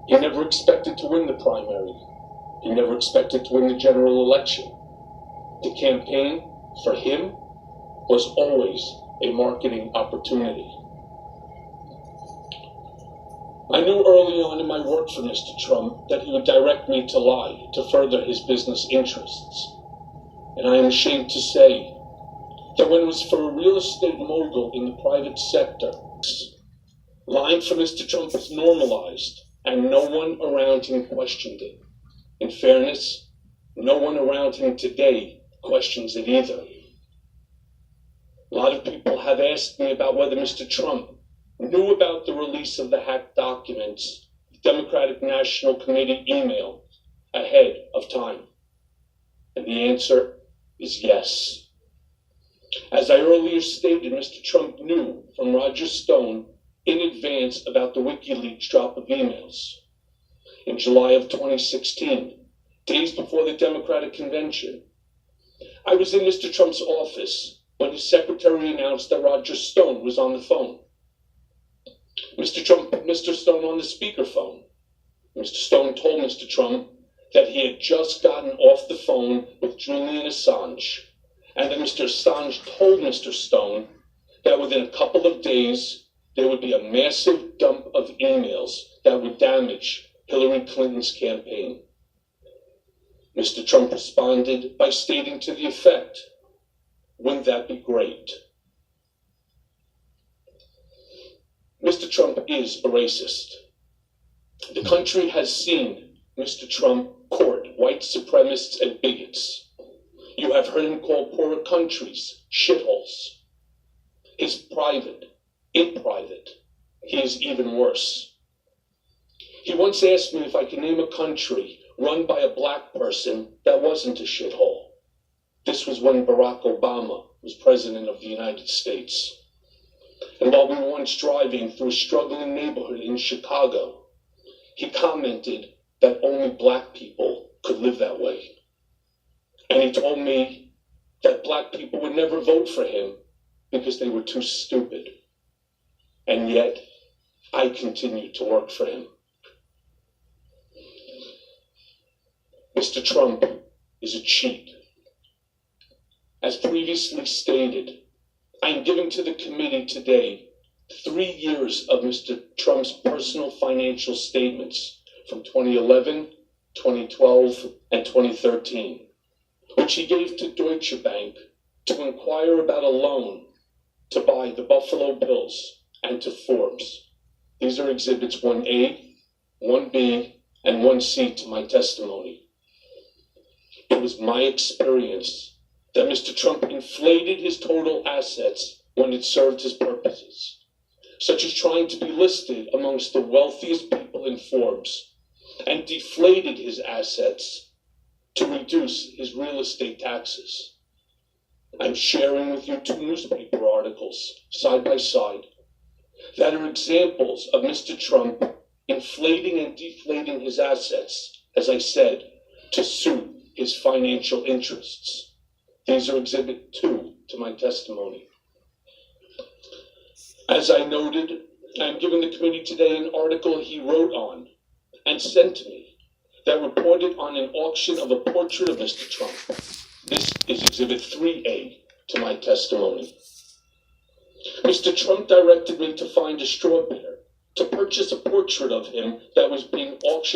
He never expected to win the primary. He never expected to win the general election. The campaign, for him, was always a marketing opportunity. I knew early on in my work for Mr. Trump that he would direct me to lie to further his business interests. And I am ashamed to say that when it was for a real estate mogul in the private sector, lying for Mr. Trump was normalized and no one around him questioned it. In fairness, no one around him today questions it either. A lot of people have asked me about whether Mr. Trump knew about the release of the hacked documents, the Democratic National Committee email, ahead of time. And the answer is yes. As I earlier stated, Mr. Trump knew from Roger Stone in advance about the WikiLeaks drop of emails. In July of 2016, days before the Democratic convention, I was in Mr. Trump's office when his secretary announced that Roger Stone was on the phone. Mr. Trump put Mr. Stone on the speakerphone. Mr. Stone told Mr. Trump that he had just gotten off the phone with Julian Assange, and that Mr. Assange told Mr. Stone that within a couple of days, there would be a massive dump of emails that would damage Hillary Clinton's campaign. Mr. Trump responded by stating to the effect, "Wouldn't that be great?" Mr. Trump is a racist. The country has seen Mr. Trump court white supremacists and bigots. You have heard him call poorer countries shitholes. In private, he is even worse. He once asked me if I could name a country run by a black person that wasn't a shithole. This was when Barack Obama was president of the United States. And while we were once driving through a struggling neighborhood in Chicago, he commented that only black people could live that way. And he told me that black people would never vote for him because they were too stupid. And yet, I continued to work for him. Mr. Trump is a cheat. As previously stated, I am giving to the committee today 3 years of Mr. Trump's personal financial statements from 2011, 2012, and 2013, which he gave to Deutsche Bank to inquire about a loan to buy the Buffalo Bills and to Forbes. These are exhibits 1A, 1B, and 1C to my testimony. It was my experience that Mr. Trump inflated his total assets when it served his purposes, such as trying to be listed amongst the wealthiest people in Forbes, and deflated his assets to reduce his real estate taxes. I'm sharing with you 2 newspaper articles, side by side, that are examples of Mr. Trump inflating and deflating his assets, as I said, to suit his financial interests. These are exhibit 2 to my testimony. As I noted, I'm giving the committee today an article he wrote on and sent to me that reported on an auction of a portrait of Mr. Trump. This is exhibit 3A to my testimony. Mr. Trump directed me to find a straw bidder to purchase a portrait of him that was being auctioned